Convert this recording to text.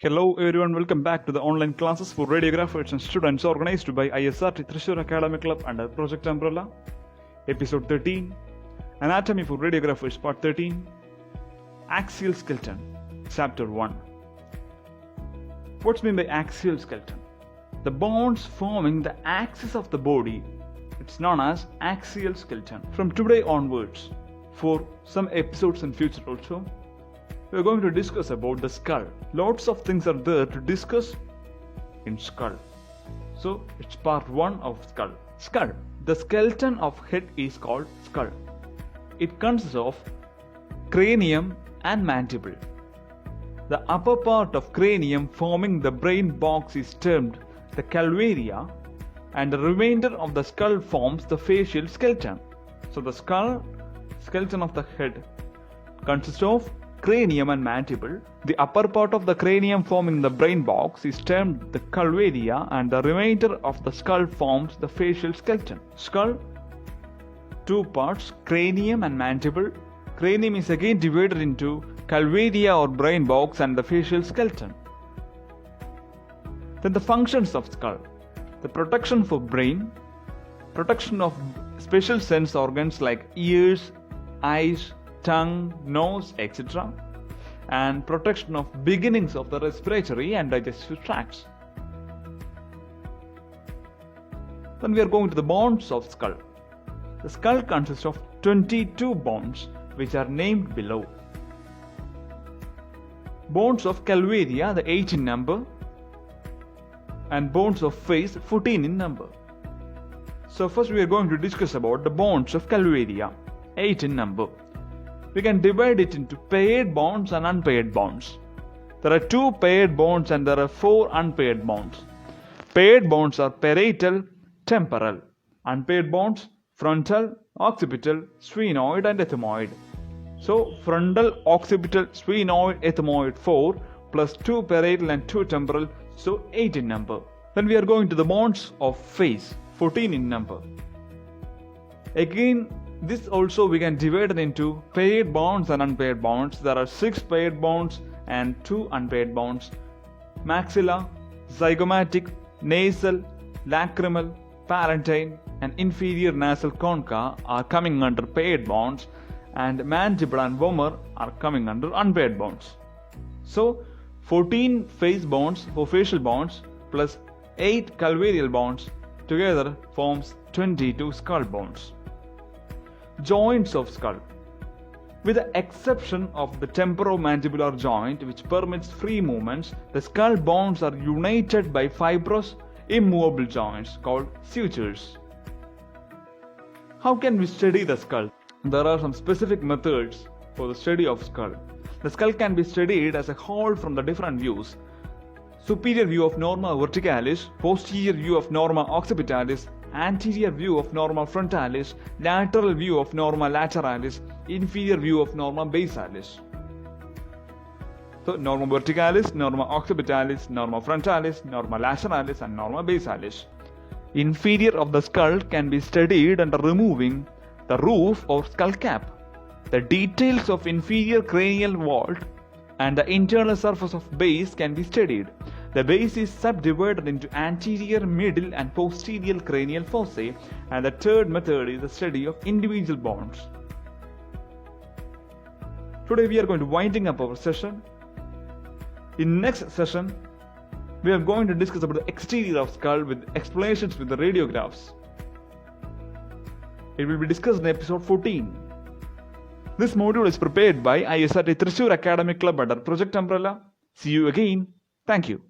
Hello everyone, welcome back to the online classes for radiographers and students organized by ISRT Thrissur Academy Club under Project Umbrella. Episode 13, Anatomy for Radiographers Part 13, Axial Skeleton, Chapter 1. What's meant by axial skeleton? The bones forming the axis of the body. It's known as axial skeleton. From today onwards, for some episodes in future also, we are going to discuss about the skull. Lots of things are there to discuss in skull. So it's part 1 of skull. Skull. The skeleton of head is called skull. It consists of cranium and mandible. The upper part of cranium forming the brain box is termed the calvaria, and the remainder of the skull forms the facial skeleton. So the skeleton of the head consists of cranium and mandible. The upper part of the cranium forming the brain box is termed the calvaria, and the remainder of the skull forms the facial skeleton. Skull, 2 parts, cranium and mandible. Cranium is again divided into calvaria or brain box and the facial skeleton. Then the functions of skull. The protection for brain, protection of special sense organs like ears, eyes, tongue, nose, etc., and protection of beginnings of the respiratory and digestive tracts. Then we are going to the bones of skull. The skull consists of 22 bones which are named below. Bones of calvaria, the 8 in number, and bones of face, 14 in number. So first we are going to discuss about the bones of calvaria, 8 in number. We can divide it into paired bones and unpaired bones. There are 2 paired bones and there are 4 unpaired bones. Paired bones are parietal, temporal. Unpaired bones, frontal, occipital, sphenoid and ethmoid. So frontal, occipital, sphenoid, ethmoid 4 plus 2 parietal and 2 temporal, so 8 in number. Then we are going to the bones of face, 14 in number. Again, this also we can divide it into paired bones and unpaired bones. There are 6 paired bones and 2 unpaired bones. Maxilla, zygomatic, nasal, lacrimal, palatine and inferior nasal concha are coming under paired bones, and mandible and vomer are coming under unpaired bones. So 14 face bones for facial bones plus 8 calvarial bones together forms 22 skull bones. Joints of skull. With the exception of the temporomandibular joint, which permits free movements, the skull bones are united by fibrous, immovable joints called sutures. How can we study the skull? There are some specific methods for the study of skull. The skull can be studied as a whole from the different views. Superior view of norma verticalis, posterior view of norma occipitalis, anterior view of norma frontalis, lateral view of norma lateralis, inferior view of norma basalis. So norma verticalis, norma occipitalis, norma frontalis, norma lateralis and norma basalis. Inferior of the skull can be studied under removing the roof or skull cap. The details of inferior cranial vault and the internal surface of base can be studied. The base is subdivided into anterior, middle and posterior cranial fossae, and the third method is the study of individual bones. Today we are going to winding up our session. In next session, we are going to discuss about the exterior of skull with explanations with the radiographs. It will be discussed in episode 14. This module is prepared by ISRT Thrissur Academy Club under Project Umbrella. See you again. Thank you.